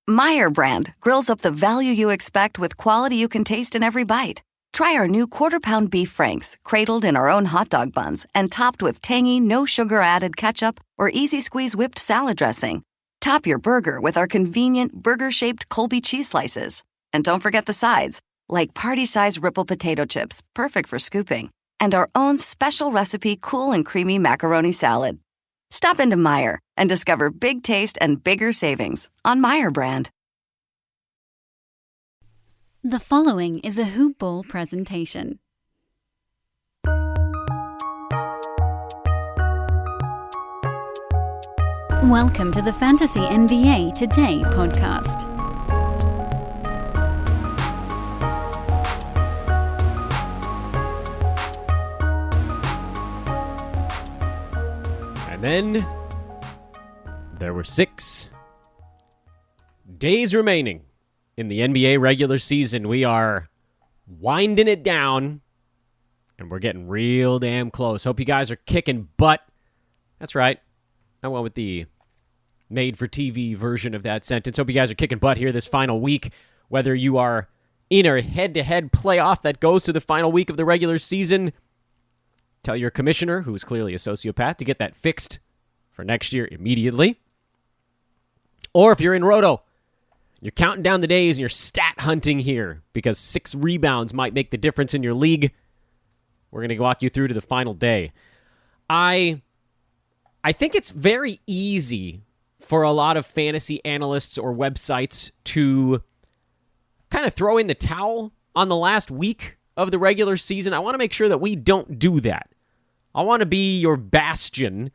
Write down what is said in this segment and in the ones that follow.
Meyer brand grills up the value you expect with quality you can taste in every bite. Try our new quarter-pound beef franks, cradled in our own hot dog buns and topped with tangy, no-sugar-added ketchup or easy-squeeze whipped salad dressing. Top your burger with our convenient burger-shaped Colby cheese slices. And don't forget the sides, like party-size Ripple potato chips, perfect for scooping, and our own special recipe cool and creamy macaroni salad. Stop into Meyer and discover big taste and bigger savings on Meyer brand. The following is a Hoop Ball presentation. Welcome to the Fantasy NBA Today podcast. And then there were 6 days remaining in the NBA regular season. We are winding it down, and we're getting real damn close. Hope you guys are kicking butt. That's right. I went with the made-for-TV version of that sentence. Hope you guys are kicking butt here this final week, whether you are in a head-to-head playoff that goes to the final week of the regular season. Tell your commissioner, who is clearly a sociopath, to get that fixed for next year immediately. Or if you're in Roto, you're counting down the days and you're stat hunting here because 6 rebounds might make the difference in your league. We're going to walk you through to the final day. I think it's very easy for a lot of fantasy analysts or websites to kind of throw in the towel on the last week of the regular season. I want to make sure that we don't do that. I want to be your bastion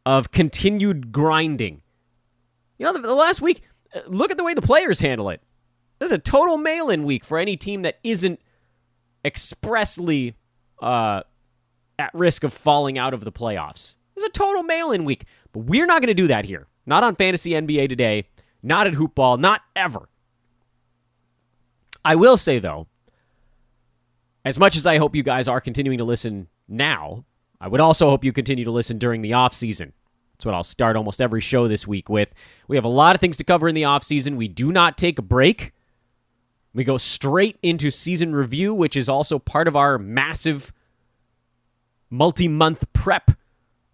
of continued grinding. You know, the last week, look at the way the players handle it. This is a total mail-in week for any team that isn't expressly at risk of falling out of the playoffs. This is a total mail-in week. But we're not going to do that here. Not on Fantasy NBA Today. Not at Hoop Ball. Not ever. I will say, though, as much as I hope you guys are continuing to listen now, I would also hope you continue to listen during the off-season. That's what I'll start almost every show this week with. We have a lot of things to cover in the off-season. We do not take a break. We go straight into season review, which is also part of our massive multi-month prep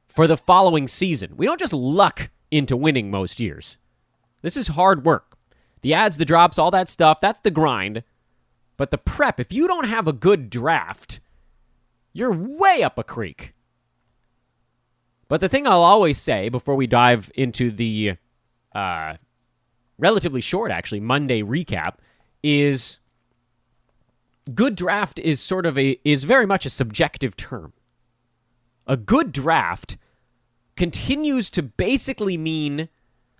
for the following season. We don't just luck into winning most years. This is hard work. The ads, the drops, all that stuff, that's the grind. But the prep, if you don't have a good draft, you're way up a creek. But the thing I'll always say before we dive into the relatively short, actually, Monday recap is good draft is very much a subjective term. A good draft continues to basically mean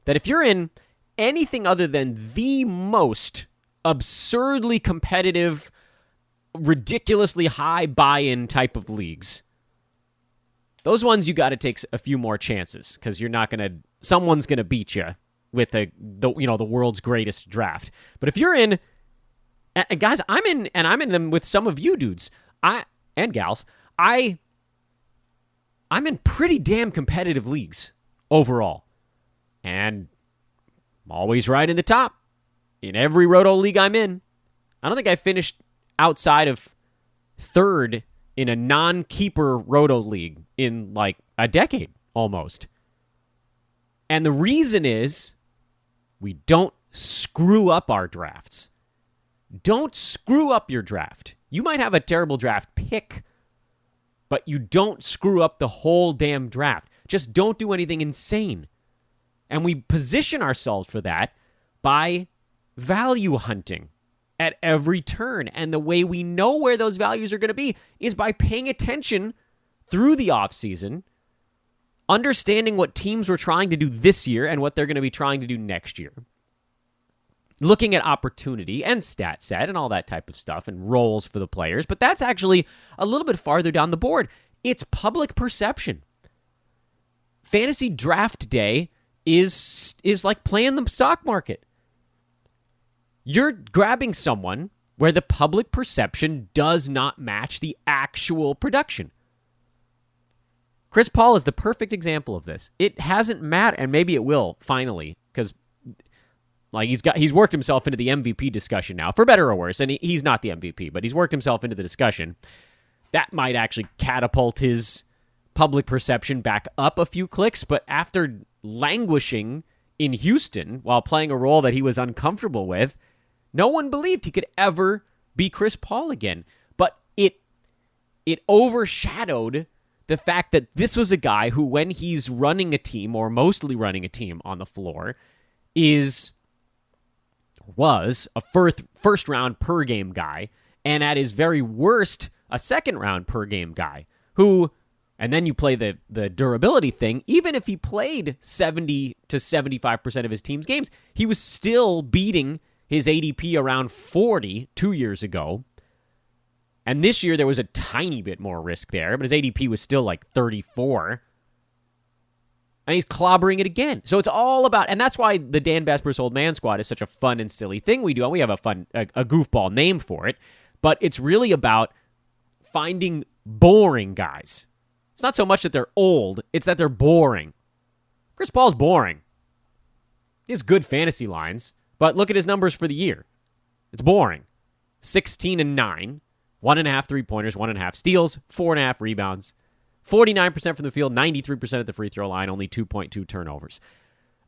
that if you're in anything other than the most absurdly competitive, ridiculously high buy-in type of leagues, those ones you got to take a few more chances because someone's gonna beat you with the world's greatest draft. But if you're in, and guys, I'm in them with some of you dudes, and gals, I'm in pretty damn competitive leagues overall, and I'm always right in the top in every Roto league I'm in. I don't think I finished outside of 3rd in a non-keeper Roto league in like a decade almost. And the reason is we don't screw up our drafts. Don't screw up your draft. You might have a terrible draft pick, but you don't screw up the whole damn draft. Just don't do anything insane. And we position ourselves for that by value hunting at every turn. And the way we know where those values are going to be is by paying attention through the offseason, understanding what teams were trying to do this year and what they're going to be trying to do next year. Looking at opportunity and stat set and all that type of stuff and roles for the players. But that's actually a little bit farther down the board. It's public perception. Fantasy draft day is like playing the stock market. You're grabbing someone where the public perception does not match the actual production. Chris Paul is the perfect example of this. It hasn't mattered, and maybe it will finally, because Like he's worked himself into the MVP discussion now, for better or worse, and he's not the MVP, but he's worked himself into the discussion. That might actually catapult his public perception back up a few clicks, but after languishing in Houston while playing a role that he was uncomfortable with, no one believed he could ever be Chris Paul again. But it overshadowed the fact that this was a guy who, when he's running a team, or mostly running a team on the floor, was a first round per game guy, and at his very worst, a second round per game guy who, and then you play the durability thing, even if he played 70 to 75% of his team's games, he was still beating his ADP around 40 2 years ago. And this year there was a tiny bit more risk there, but his ADP was still like 34. And he's clobbering it again. So it's all about, and that's why the Dan Besbris Old Man Squad is such a fun and silly thing we do. And we have a goofball name for it. But it's really about finding boring guys. It's not so much that they're old, it's that they're boring. Chris Paul's boring. He has good fantasy lines, but look at his numbers for the year. It's boring. 16 and 9, 1.5 3-pointers, 1.5 steals, 4.5 rebounds, 49% from the field, 93% at the free throw line, only 2.2 turnovers.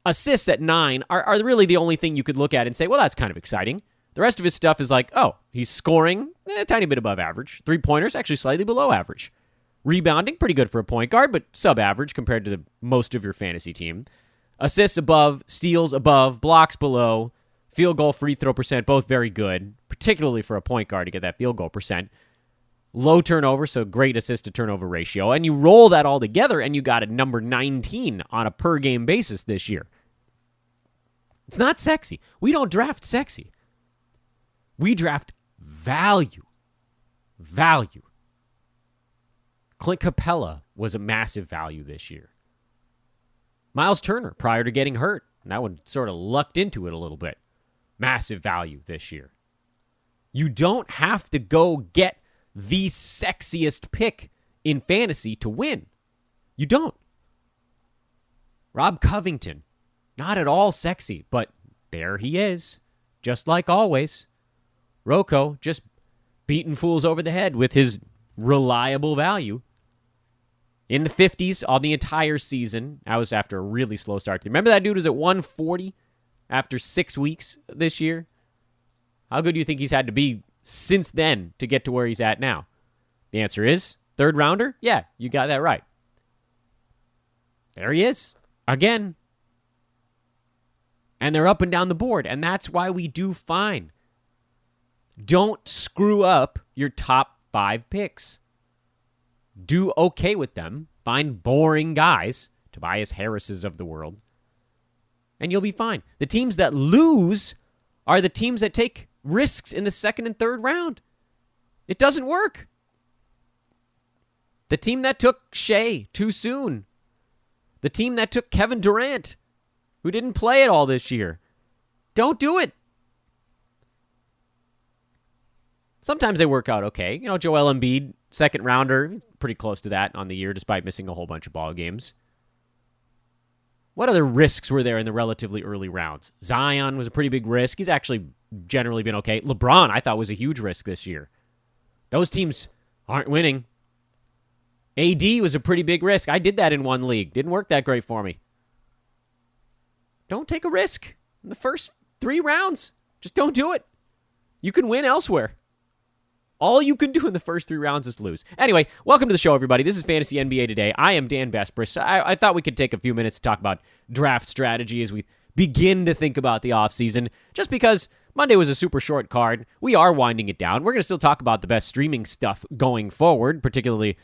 Assists at 9 are really the only thing you could look at and say, well, that's kind of exciting. The rest of his stuff is like, oh, he's scoring a tiny bit above average. 3-pointers, actually slightly below average. Rebounding, pretty good for a point guard, but sub-average compared to most of your fantasy team. Assists above, steals above, blocks below, field goal, free throw percent, both very good, particularly for a point guard to get that field goal percent. Low turnover, so great assist to turnover ratio. And you roll that all together, and you got a number 19 on a per-game basis this year. It's not sexy. We don't draft sexy. We draft value. Value. Clint Capela was a massive value this year. Miles Turner, prior to getting hurt, and that one sort of lucked into it a little bit. Massive value this year. You don't have to go get the sexiest pick in fantasy to win. You don't. Rob Covington, not at all sexy, but there he is, just like always. Roto just beating fools over the head with his reliable value. In the 50s on the entire season. That was after a really slow start. Remember that dude was at 140 after 6 weeks this year? How good do you think he's had to be since then to get to where he's at now? The answer is third rounder? Yeah, you got that right. There he is. Again. And they're up and down the board. And that's why we do fine. Don't screw up your top 5 picks. Do okay with them. Find boring guys, Tobias Harrises of the world, and you'll be fine. The teams that lose are the teams that take risks in the second and third round. It doesn't work. The team that took Shea too soon. The team that took Kevin Durant, who didn't play at all this year. Don't do it. Sometimes they work out okay. You know, Joel Embiid, second rounder, he's pretty close to that on the year despite missing a whole bunch of ball games. What other risks were there in the relatively early rounds? Zion was a pretty big risk. He's actually generally been okay. LeBron, I thought, was a huge risk this year. Those teams aren't winning. AD was a pretty big risk. I did that in one league. Didn't work that great for me. Don't take a risk in the first 3 rounds. Just don't do it. You can win elsewhere. All you can do in the first 3 rounds is lose. Anyway, welcome to the show, everybody. This is Fantasy NBA Today. I am Dan Besbris. I thought we could take a few minutes to talk about draft strategy as we begin to think about the offseason. Just because Monday was a super short card, we are winding it down. We're going to still talk about the best streaming stuff going forward, particularly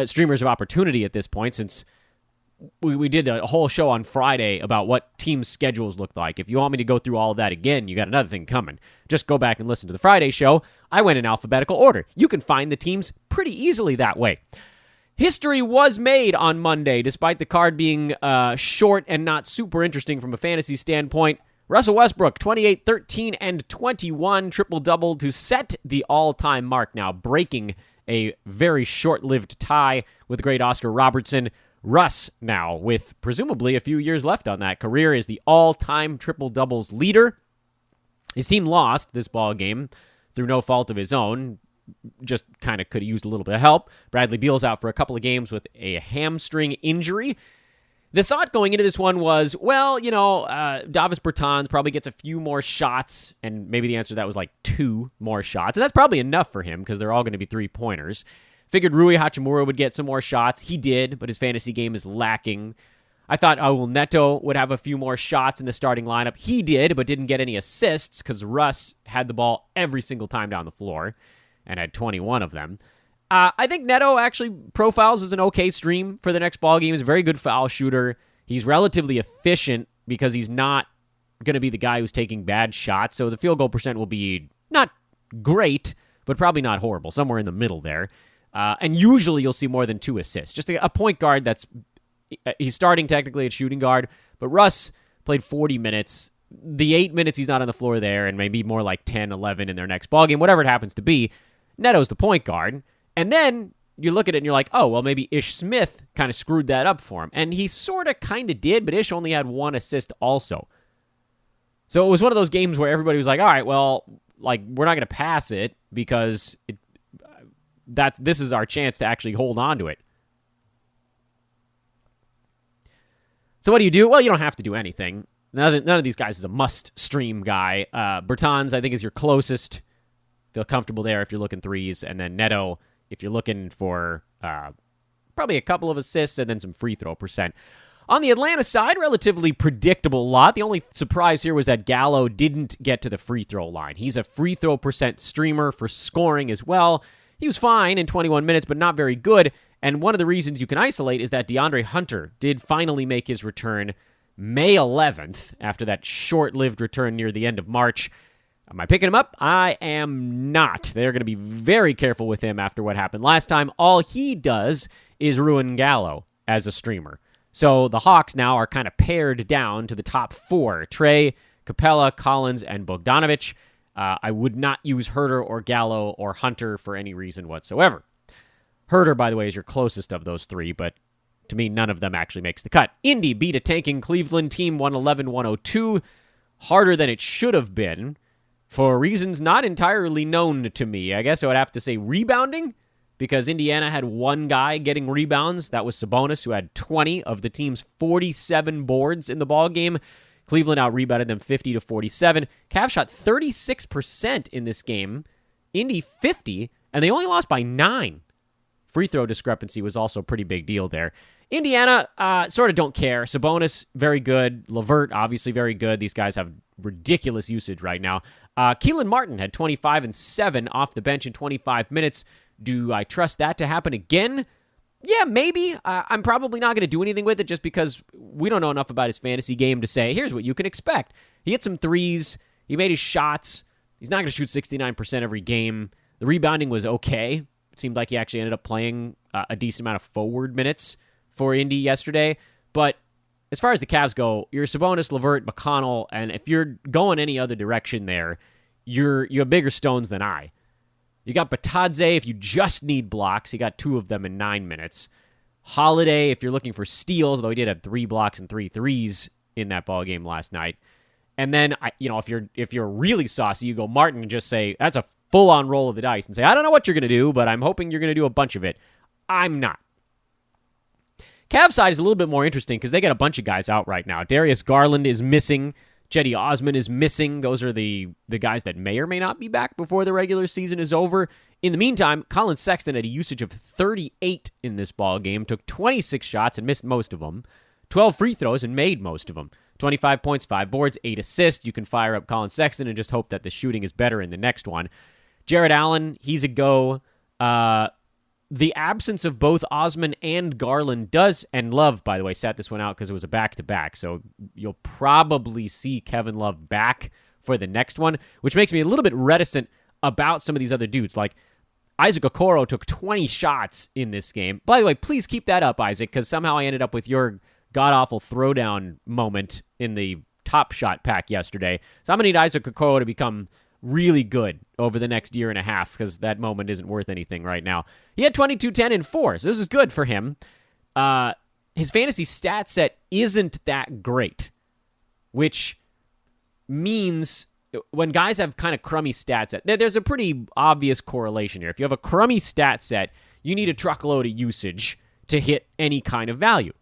streamers of opportunity at this point, since we did a whole show on Friday about what teams' schedules looked like. If you want me to go through all of that again, you got another thing coming. Just go back and listen to the Friday show. I went in alphabetical order. You can find the teams pretty easily that way. History was made on Monday, despite the card being short and not super interesting from a fantasy standpoint. Russell Westbrook, 28, 13, and 21, triple-double to set the all-time mark now, breaking a very short-lived tie with the great Oscar Robertson. Russ now, with presumably a few years left on that career, is the all-time triple-doubles leader. His team lost this ball game through no fault of his own. Just kind of could have used a little bit of help. Bradley Beal's out for a couple of games with a hamstring injury. The thought going into this one was, well, Davis Bertans probably gets a few more shots, and maybe the answer to that was like 2 more shots. And that's probably enough for him because they're all going to be 3-pointers. Figured Rui Hachimura would get some more shots. He did, but his fantasy game is lacking. I thought Raul Neto would have a few more shots in the starting lineup. He did, but didn't get any assists because Russ had the ball every single time down the floor and had 21 of them. I think Neto actually profiles as an okay stream for the next ball game. He's a very good foul shooter. He's relatively efficient because he's not going to be the guy who's taking bad shots. So the field goal percent will be not great, but probably not horrible, somewhere in the middle there. And usually you'll see more than 2 assists. Just a point guard he's starting technically at shooting guard, but Russ played 40 minutes. The 8 minutes he's not on the floor there, and maybe more like 10, 11 in their next ball game, whatever it happens to be. Neto's the point guard. And then you look at it and you're like, oh, well, maybe Ish Smith kind of screwed that up for him. And he sort of kind of did, but Ish only had 1 assist also. So it was one of those games where everybody was like, all right, well, like, we're not going to pass it because this is our chance to actually hold on to it. So what do? Well, you don't have to do anything. None of these guys is a must-stream guy. Bertans, I think, is your closest. Feel comfortable there if you're looking threes. And then Neto, if you're looking for probably a couple of assists and then some free throw percent. On the Atlanta side, relatively predictable lot. The only surprise here was that Gallo didn't get to the free throw line. He's a free throw percent streamer for scoring as well. He was fine in 21 minutes, but not very good. And one of the reasons you can isolate is that Deandre Hunter did finally make his return May 11th after that short-lived return near the end of March. Am I picking him up? I am not. They're going to be very careful with him after what happened last time. All he does is ruin Gallo as a streamer. So the Hawks now are kind of pared down to the top 4. Trey, Capela, Collins, and Bogdanovic. I would not use Herter or Gallo or Hunter for any reason whatsoever. Herter, by the way, is your closest of those 3, but to me, none of them actually makes the cut. Indy beat a tanking Cleveland team 111-102. Harder than it should have been. For reasons not entirely known to me. I guess I would have to say rebounding, because Indiana had 1 guy getting rebounds. That was Sabonis, who had 20 of the team's 47 boards in the ballgame. Cleveland out-rebounded them 50-47. Cavs shot 36% in this game. Indy 50, and they only lost by 9. Free throw discrepancy was also a pretty big deal there. Indiana sort of don't care. Sabonis, very good. LeVert, obviously very good. These guys have ridiculous usage right now. Keelan Martin had 25 and 7 off the bench in 25 minutes. Do I trust that to happen again? Yeah, maybe. I'm probably not going to do anything with it just because we don't know enough about his fantasy game to say, here's what you can expect. He hit some threes. He made his shots. He's not going to shoot 69% every game. The rebounding was okay. It seemed like he actually ended up playing a decent amount of forward minutes for Indy yesterday. But as far as the Cavs go, you're Sabonis, LeVert, McConnell, and if you're going any other direction there, you have bigger stones than I. You got Batadze if you just need blocks. He got 2 of them in 9 minutes. Holiday if you're looking for steals, though he did have 3 blocks and 3 threes in that ball game last night. And then if you're really saucy, you go Martin and just say that's a full-on roll of the dice and say I don't know what you're going to do, but I'm hoping you're going to do a bunch of it. I'm not. Cavs side is a little bit more interesting because they got a bunch of guys out right now. Darius Garland is missing. Cedi Osman is missing. Those are the guys that may or may not be back before the regular season is over. In the meantime, Colin Sexton had a usage of 38 in this ball game, took 26 shots and missed most of them, 12 free throws and made most of them, 25 points, 5 boards, 8 assists. You can fire up Colin Sexton and just hope that the shooting is better in the next one. Jared Allen, he's a go. The absence of both Osman and Garland does, and Love, by the way, sat this one out because it was a back-to-back, so you'll probably see Kevin Love back for the next one, which makes me a little bit reticent about some of these other dudes. Like, Isaac Okoro took 20 shots in this game. By the way, please keep that up, Isaac, because somehow I ended up with your god-awful throwdown moment in the Top Shot pack yesterday. So I'm going to need Isaac Okoro to become really good over the next year and a half because that moment isn't worth anything right now. He had 22, 10, and 4, so this is good for him. His fantasy stat set isn't that great, which means when guys have kind of crummy stat set, there's a pretty obvious correlation here. If you have a crummy stat set, you need a truckload of usage to hit any kind of value.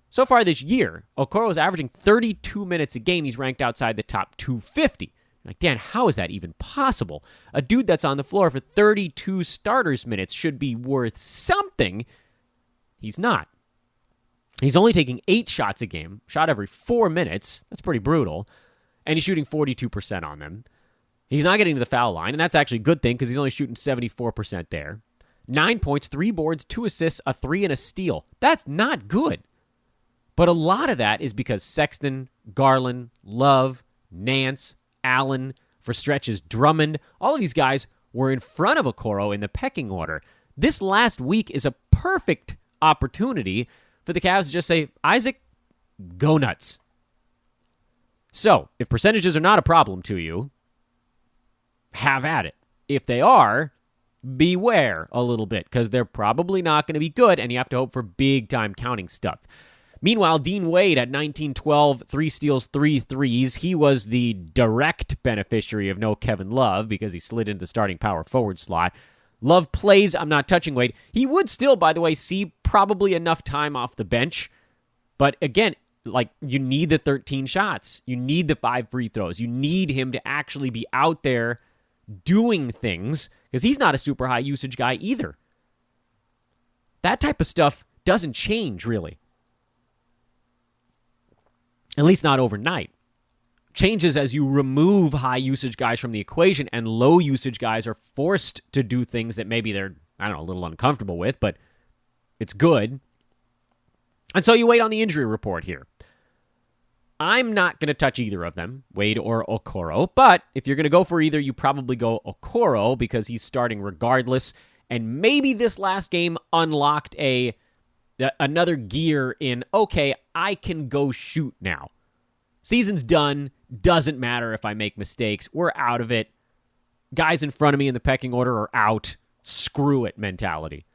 So far this year, Okoro's averaging 32 minutes a game. He's ranked outside the top 250. Like, Dan, how is that even possible? A dude that's on the floor for 32 starters minutes should be worth something. He's not. He's only taking 8 shots a game, shot every 4 minutes. That's pretty brutal. And he's shooting 42% on them. He's not getting to the foul line, and that's actually a good thing because he's only shooting 74% there. 9 points, 3 boards, 2 assists, a 3, and a steal. That's not good. But a lot of that is because Sexton, Garland, Love, Nance, Allen, for stretches Drummond, all of these guys were in front of Okoro in the pecking order. This last week is a perfect opportunity for the Cavs to just say, Isaac, go nuts. So, if percentages are not a problem to you, have at it. If they are, beware a little bit, because they're probably not going to be good, and you have to hope for big-time counting stuff. Meanwhile, Dean Wade at 19-12, 3 steals, 3 threes. He was the direct beneficiary of no Kevin Love because he slid into the starting power forward slot. Love plays, I'm not touching Wade. He would still, by the way, see probably enough time off the bench. But again, like, you need the 13 shots. You need the 5 free throws. You need him to actually be out there doing things because he's not a super high usage guy either. That type of stuff doesn't change, really. At least not overnight. Changes as you remove high usage guys from the equation and low usage guys are forced to do things that maybe they're, a little uncomfortable with, but it's good. And so you wait on the injury report here. I'm not going to touch either of them, Wade or Okoro, but if you're going to go for either, you probably go Okoro because he's starting regardless, and maybe this last game unlocked another gear in, okay, I can go shoot now. Season's done. Doesn't matter if I make mistakes. We're out of it. Guys in front of me in the pecking order are out. Screw it mentality.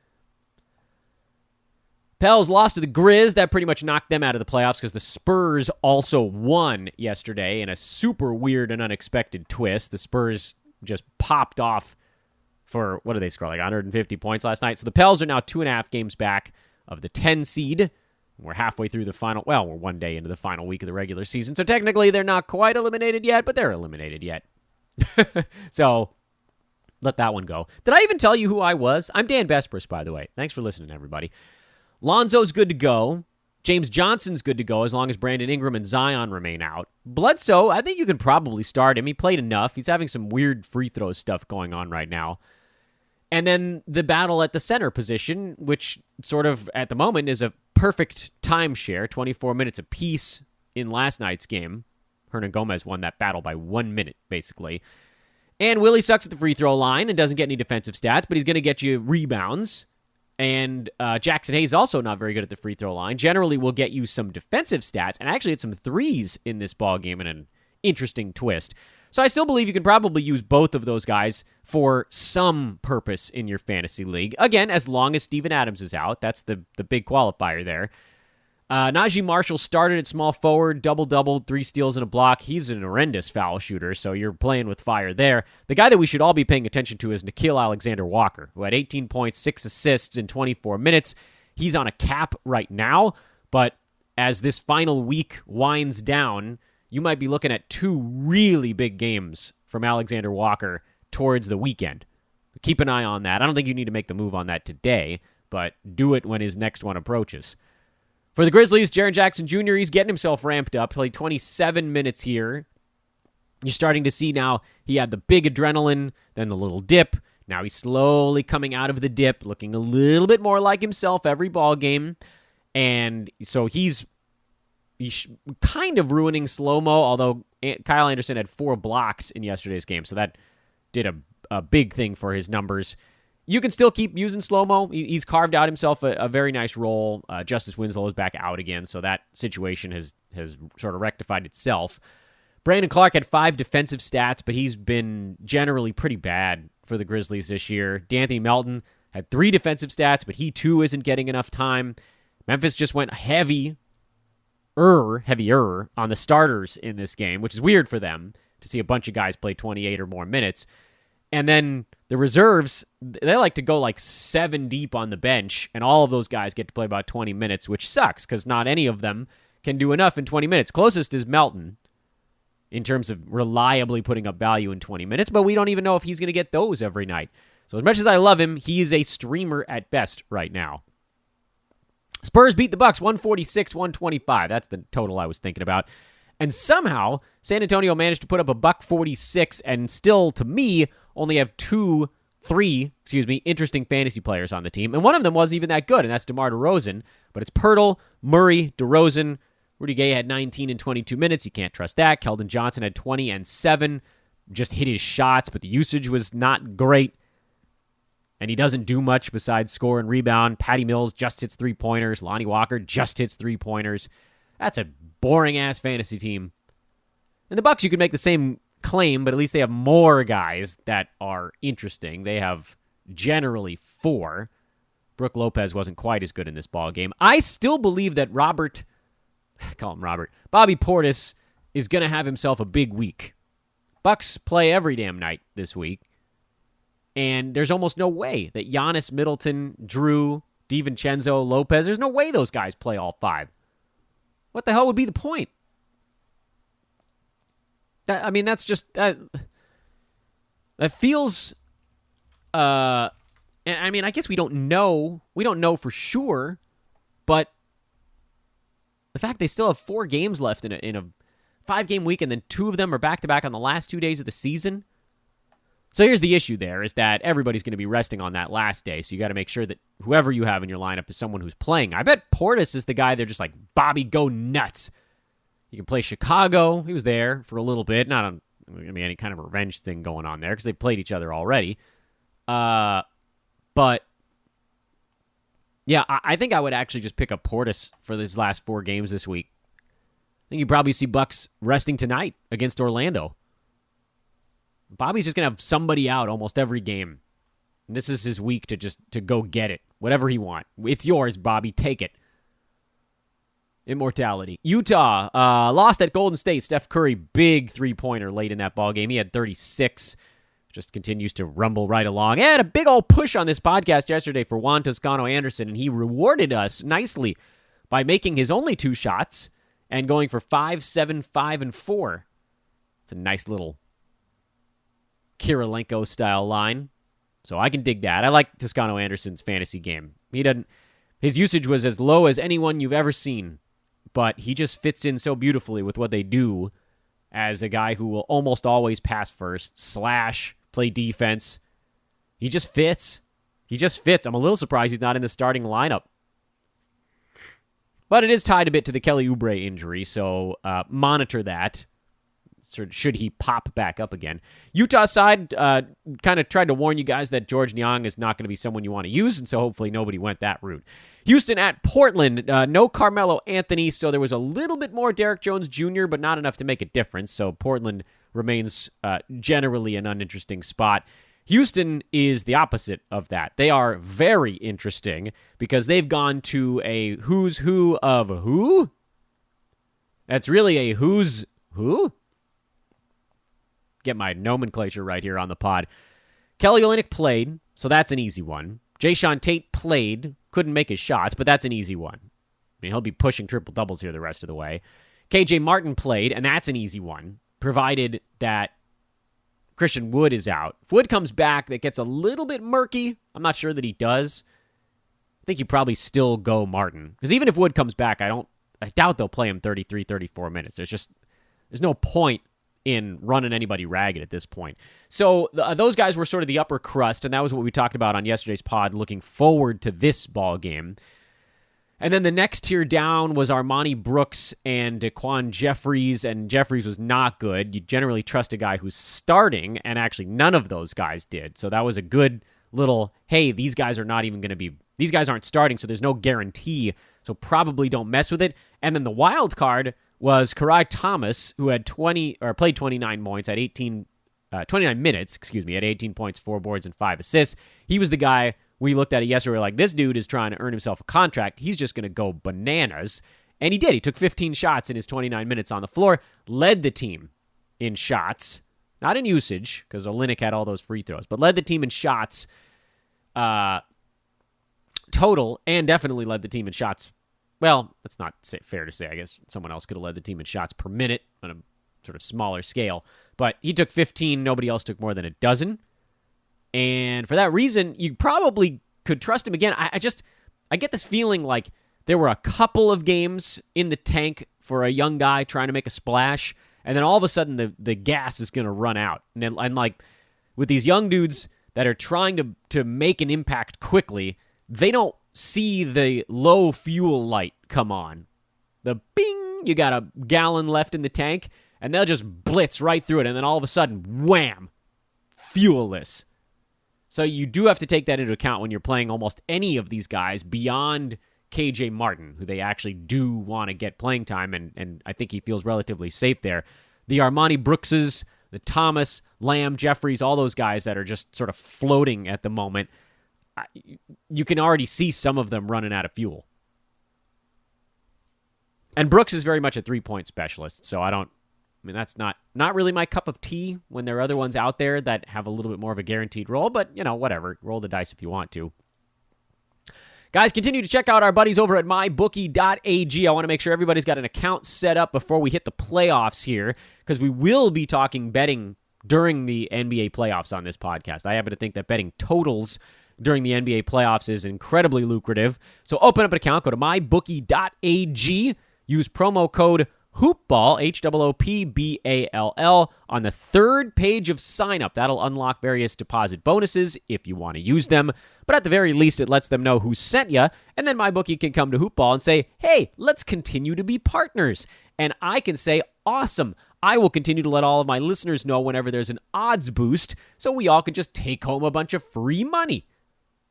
Pels lost to the Grizz. That pretty much knocked them out of the playoffs because the Spurs also won yesterday in a super weird and unexpected twist. The Spurs just popped off for, what did they score, like 150 points last night? So the Pels are now 2.5 games back of the 10 seed. We're halfway through the final, we're one day into the final week of the regular season, so technically they're not quite eliminated yet, but they're eliminated yet. So, let that one go. Did I even tell you who I was? I'm Dan Besbris, by the way. Thanks for listening, everybody. Lonzo's good to go. James Johnson's good to go as long as Brandon Ingram and Zion remain out. Bledsoe, I think you can probably start him. He played enough. He's having some weird free throw stuff going on right now. And then the battle at the center position, which sort of, at the moment, is a perfect timeshare, 24 minutes apiece in last night's game. Hernan Gomez won that battle by 1 minute, basically. And Willie sucks at the free throw line and doesn't get any defensive stats, but he's going to get you rebounds. And Jackson Hayes also not very good at the free throw line. Generally will get you some defensive stats, and actually had some threes in this ball game in an interesting twist. So I still believe you can probably use both of those guys for some purpose in your fantasy league. Again, as long as Steven Adams is out. That's the big qualifier there. Naji Marshall started at small forward, double-double, 3 steals and a block. He's an horrendous foul shooter, so you're playing with fire there. The guy that we should all be paying attention to is Nickeil Alexander-Walker, who had 18 points, 6 assists in 24 minutes. He's on a cap right now, but as this final week winds down, you might be looking at 2 really big games from Alexander Walker towards the weekend. Keep an eye on that. I don't think you need to make the move on that today, but do it when his next one approaches. For the Grizzlies, Jaren Jackson Jr., he's getting himself ramped up. Played 27 minutes here. You're starting to see now he had the big adrenaline, then the little dip. Now he's slowly coming out of the dip, looking a little bit more like himself every ball game. And so he's kind of ruining slow-mo, although Kyle Anderson had 4 blocks in yesterday's game, so that did a big thing for his numbers. You can still keep using slow-mo. He's carved out himself a very nice role. Justice Winslow is back out again, so that situation has sort of rectified itself. Brandon Clark had 5 defensive stats, but he's been generally pretty bad for the Grizzlies this year. D'Anthony Melton had 3 defensive stats, but he too isn't getting enough time. Memphis just went heavier on the starters in this game, which is weird for them, to to see a bunch of guys play 28 or more minutes. And then the reserves, they like to go like 7 deep on the bench, and all of those guys get to play about 20 minutes, which sucks because not any of them can do enough in 20 minutes. Closest is Melton in terms of reliably putting up value in 20 minutes, but we don't even know if he's going to get those every night. So as much as I love him, he is a streamer at best right now. Spurs beat the Bucks 146-125. That's the total I was thinking about. And somehow, San Antonio managed to put up a $146 and still, to me, only have three interesting fantasy players on the team. And one of them wasn't even that good, and that's DeMar DeRozan. But it's Pirtle, Murray, DeRozan. Rudy Gay had 19 and 22 minutes. You can't trust that. Keldon Johnson had 20 and 7. Just hit his shots, but the usage was not great. And he doesn't do much besides score and rebound. Patty Mills just hits 3-pointers. Lonnie Walker just hits 3-pointers. That's a boring-ass fantasy team. And the Bucks, you could make the same claim, but at least they have more guys that are interesting. They have generally 4. Brook Lopez wasn't quite as good in this ball game. I still believe that Bobby Portis is going to have himself a big week. Bucks play every damn night this week. And there's almost no way that Giannis, Middleton, Drew, DiVincenzo, Lopez, there's no way those guys play all 5. What the hell would be the point? That's just... that feels... I guess we don't know. We don't know for sure, but the fact they still have 4 games left in a 5-game week, and then 2 of them are back-to-back on the last 2 days of the season. So here's the issue there, is that everybody's going to be resting on that last day, so you got to make sure that whoever you have in your lineup is someone who's playing. I bet Portis is the guy they're just like, Bobby, go nuts. You can play Chicago. He was there for a little bit. Not on any kind of revenge thing going on there, because they played each other already. But, yeah, I think I would actually just pick up Portis for these last 4 games this week. I think you probably see Bucks resting tonight against Orlando. Bobby's just going to have somebody out almost every game. And this is his week to go get it. Whatever he wants. It's yours, Bobby. Take it. Immortality. Utah lost at Golden State. Steph Curry, big 3-pointer late in that ball game. He had 36. Just continues to rumble right along. And a big old push on this podcast yesterday for Juan Toscano-Anderson, and he rewarded us nicely by making his only 2 shots and going for 5, 7, 5, and 4. It's a nice little Kirilenko-style line. So I can dig that. I like Toscano-Anderson's fantasy game. His usage was as low as anyone you've ever seen, but he just fits in so beautifully with what they do as a guy who will almost always pass first, slash, play defense. He just fits. I'm a little surprised he's not in the starting lineup. But it is tied a bit to the Kelly Oubre injury, so monitor that. Should he pop back up again? Utah side kind of tried to warn you guys that George Niang is not going to be someone you want to use, and so hopefully nobody went that route. Houston at Portland. No Carmelo Anthony, so there was a little bit more Derrick Jones Jr., but not enough to make a difference, so Portland remains generally an uninteresting spot. Houston is the opposite of that. They are very interesting because they've gone to a who's who of who? That's really a who's who? Get my nomenclature right here on the pod. Kelly Olynyk played, so that's an easy one. Jayshawn Tate played, couldn't make his shots, but that's an easy one. He'll be pushing triple-doubles here the rest of the way. KJ Martin played, and that's an easy one, provided that Christian Wood is out. If Wood comes back, that gets a little bit murky. I'm not sure that he does. I think you probably still go Martin. Because even if Wood comes back, I doubt they'll play him 33, 34 minutes. There's no point in running anybody ragged at this point. So those guys were sort of the upper crust, and that was what we talked about on yesterday's pod, looking forward to this ball game. And then the next tier down was Armani Brooks and Daquan Jeffries, and Jeffries was not good. You generally trust a guy who's starting, and actually none of those guys did. So that was a good little, hey, these guys aren't starting, so there's no guarantee, so probably don't mess with it. And then the wild card was Karai Thomas, who had played 29 points at 29 minutes, at 18 points, 4 boards, and 5 assists. He was the guy we looked at it yesterday. We were like, this dude is trying to earn himself a contract. He's just going to go bananas. And he did. He took 15 shots in his 29 minutes on the floor, led the team in shots, not in usage, because Olynyk had all those free throws, but led the team in shots total, and definitely led the team in shots. Well, that's not fair to say. I guess someone else could have led the team in shots per minute on a sort of smaller scale. But he took 15. Nobody else took more than a dozen. And for that reason, you probably could trust him again. I get this feeling like there were a couple of games in the tank for a young guy trying to make a splash, and then all of a sudden the gas is going to run out. And like with these young dudes that are trying to make an impact quickly, they don't see the low fuel light come on. The bing, you got a gallon left in the tank, and they'll just blitz right through it, and then all of a sudden, wham, fuelless. So you do have to take that into account when you're playing almost any of these guys beyond KJ Martin, who they actually do want to get playing time, and I think he feels relatively safe there. The Armani Brookses, the Thomas, Lamb, Jeffries, all those guys that are just sort of floating at the moment, you can already see some of them running out of fuel. And Brooks is very much a three-point specialist, so that's not really my cup of tea when there are other ones out there that have a little bit more of a guaranteed role, but, whatever. Roll the dice if you want to. Guys, continue to check out our buddies over at mybookie.ag. I want to make sure everybody's got an account set up before we hit the playoffs here, because we will be talking betting during the NBA playoffs on this podcast. I happen to think that betting totals during the NBA playoffs is incredibly lucrative. So open up an account, go to mybookie.ag, use promo code HOOPBALL, HOOPBALL, on the third page of sign up. That'll unlock various deposit bonuses if you want to use them. But at the very least, it lets them know who sent you, and then MyBookie can come to Hoopball and say, hey, let's continue to be partners. And I can say, awesome. I will continue to let all of my listeners know whenever there's an odds boost, so we all can just take home a bunch of free money.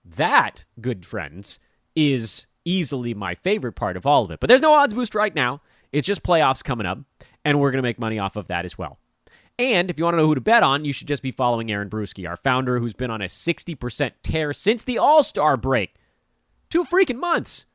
That, good friends, is easily my favorite part of all of it. But there's no odds boost right now. It's just playoffs coming up, and we're going to make money off of that as well. And if you want to know who to bet on, you should just be following Aaron Brewski, our founder, who's been on a 60% tear since the All-Star break. 2 freaking months.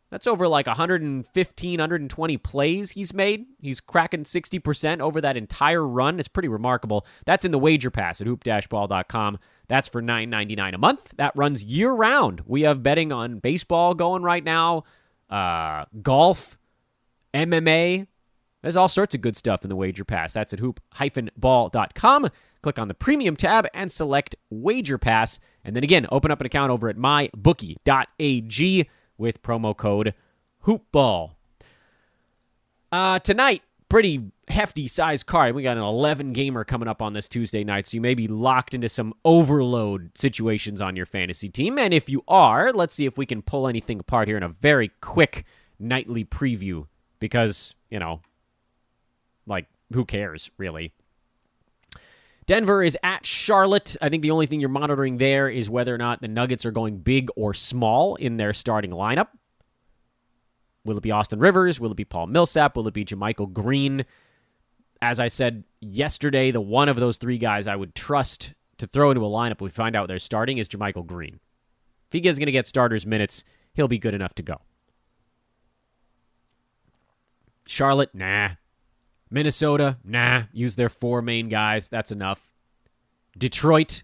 That's over like 115, 120 plays he's made. He's cracking 60% over that entire run. It's pretty remarkable. That's in the Wager Pass at hoop-ball.com. That's for $9.99 a month. That runs year-round. We have betting on baseball going right now, golf, MMA. There's all sorts of good stuff in the Wager Pass. That's at hoop-ball.com. Click on the Premium tab and select Wager Pass. And then again, open up an account over at mybookie.ag with promo code HOOPBALL. Tonight, pretty hefty size card. We got an 11-gamer coming up on this Tuesday night, so you may be locked into some overload situations on your fantasy team. And if you are, let's see if we can pull anything apart here in a very quick nightly preview, because, who cares, really? Denver is at Charlotte. I think the only thing you're monitoring there is whether or not the Nuggets are going big or small in their starting lineup. Will it be Austin Rivers? Will it be Paul Millsap? Will it be JaMychal Green? As I said yesterday, the one of those 3 guys I would trust to throw into a lineup if we find out they're starting is JaMychal Green. If he is going to get starters minutes, he'll be good enough to go. Charlotte, nah. Minnesota, nah. Use their 4 main guys. That's enough. Detroit,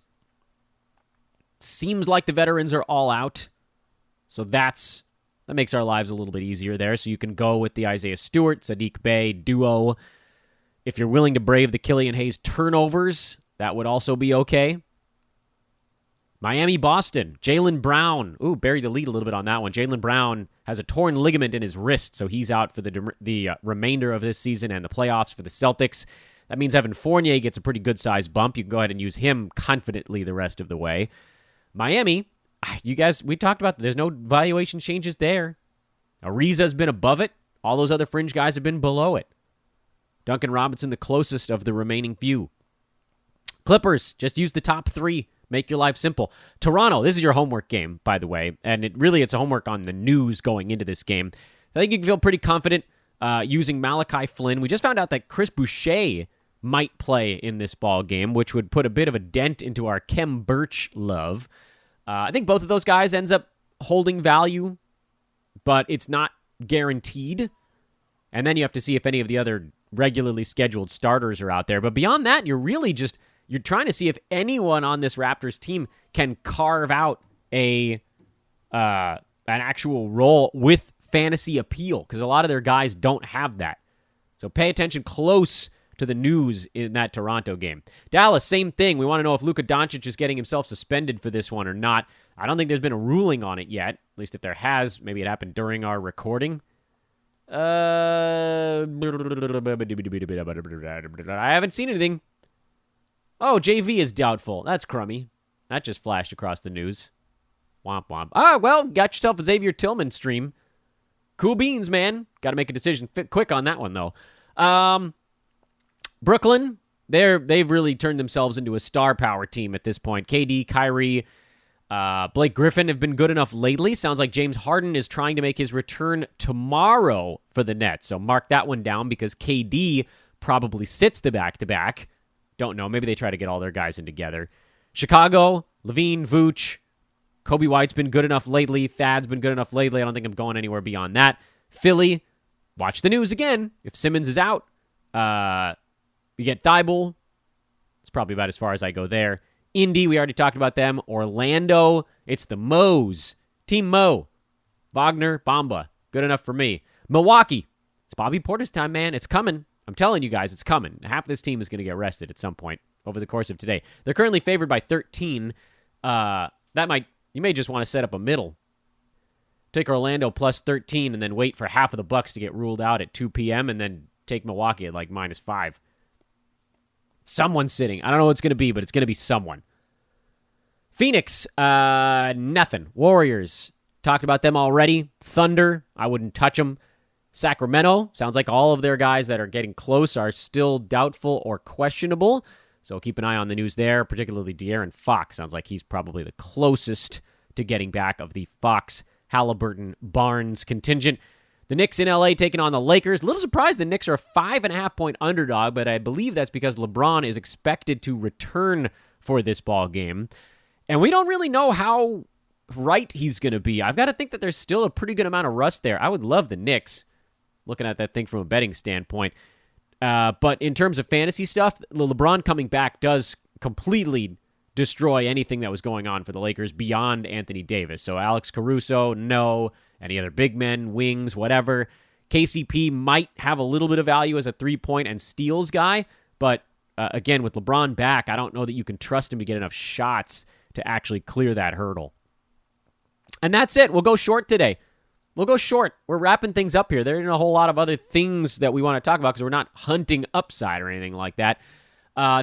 seems like the veterans are all out. So that makes our lives a little bit easier there. So you can go with the Isaiah Stewart, Sadiq Bey duo. If you're willing to brave the Killian Hayes turnovers, that would also be okay. Miami, Boston, Jaylen Brown. Ooh, buried the lead a little bit on that one. Jaylen Brown has a torn ligament in his wrist, so he's out for the remainder of this season and the playoffs for the Celtics. That means Evan Fournier gets a pretty good-sized bump. You can go ahead and use him confidently the rest of the way. Miami, you guys, we talked about there's no valuation changes there. Ariza's been above it. All those other fringe guys have been below it. Duncan Robinson, the closest of the remaining few. Clippers, just use the top 3. Make your life simple. Toronto, this is your homework game, by the way, and it's a homework on the news going into this game. I think you can feel pretty confident using Malachi Flynn. We just found out that Chris Boucher might play in this ball game, which would put a bit of a dent into our Khem Birch love. I think both of those guys ends up holding value, but it's not guaranteed. And then you have to see if any of the other regularly scheduled starters are out there. But beyond that, you're trying to see if anyone on this Raptors team can carve out an actual role with fantasy appeal, because a lot of their guys don't have that. So pay attention close to the news in that Toronto game. Dallas, same thing. We want to know if Luka Doncic is getting himself suspended for this one or not. I don't think there's been a ruling on it yet. At least if there has, maybe it happened during our recording. I haven't seen anything. Oh, JV is doubtful. That's crummy. That just flashed across the news. Womp womp. Ah, well, got yourself a Xavier Tillman stream. Cool beans, man. Got to make a decision quick on that one, though. Brooklyn, they've really turned themselves into a star power team at this point. KD, Kyrie, Blake Griffin have been good enough lately. Sounds like James Harden is trying to make his return tomorrow for the Nets. So mark that one down, because KD probably sits the back-to-back. Don't know. Maybe they try to get all their guys in together. Chicago, Levine, Vooch. Kobe White's been good enough lately. Thad's been good enough lately. I don't think I'm going anywhere beyond that. Philly, watch the news again. If Simmons is out, you get Thibault. It's probably about as far as I go there. Indy, we already talked about them. Orlando, it's the Moes. Team Mo. Wagner, Bamba. Good enough for me. Milwaukee, it's Bobby Portis time, man. It's coming. I'm telling you guys, it's coming. Half this team is going to get rested at some point over the course of today. They're currently favored by 13. You may just want to set up a middle. Take Orlando plus 13 and then wait for half of the Bucks to get ruled out at 2 p.m. and then take Milwaukee at like -5. Someone's sitting. I don't know what it's going to be, but it's going to be someone. Phoenix, nothing. Warriors, talked about them already. Thunder, I wouldn't touch them. Sacramento, sounds like all of their guys that are getting close are still doubtful or questionable. So keep an eye on the news there, particularly De'Aaron Fox. Sounds like he's probably the closest to getting back of the Fox, Halliburton, Barnes contingent. The Knicks in LA taking on the Lakers. A little surprised the Knicks are a 5.5-point underdog, but I believe that's because LeBron is expected to return for this ball game. And we don't really know how right he's going to be. I've got to think that there's still a pretty good amount of rust there. I would love the Knicks, looking at that thing from a betting standpoint. But in terms of fantasy stuff, LeBron coming back does completely destroy anything that was going on for the Lakers beyond Anthony Davis. So Alex Caruso, no. Any other big men, wings, whatever. KCP might have a little bit of value as a three-point and steals guy, but again, with LeBron back, I don't know that you can trust him to get enough shots to actually clear that hurdle. And that's it. We'll go short today. We'll go short. We're wrapping things up here. There aren't a whole lot of other things that we want to talk about because we're not hunting upside or anything like that.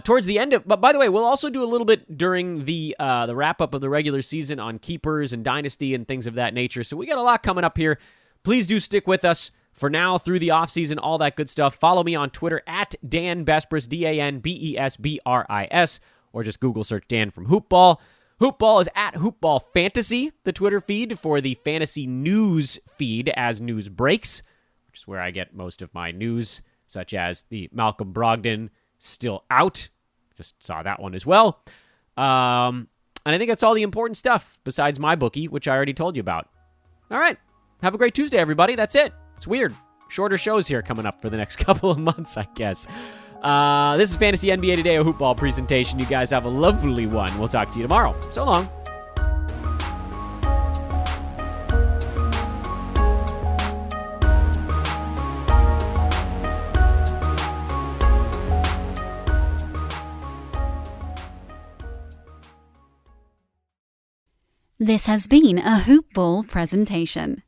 Towards the end but by the way, we'll also do a little bit during the wrap-up of the regular season on keepers and dynasty and things of that nature. So we got a lot coming up here. Please do stick with us for now through the offseason, all that good stuff. Follow me on Twitter at Dan Besbris, DanBesbris, or just Google search Dan from Hoopball. Hoopball is at Hoopball Fantasy, the Twitter feed for the fantasy news feed as news breaks, which is where I get most of my news, such as the Malcolm Brogdon still out. Just saw that one as well. And I think that's all the important stuff besides my bookie, which I already told you about. All right. Have a great Tuesday, everybody. That's it. It's weird. Shorter shows here coming up for the next couple of months, I guess. This is Fantasy NBA Today, a Hoopball presentation. You guys have a lovely one. We'll talk to you tomorrow. So long. This has been a Hoopball presentation.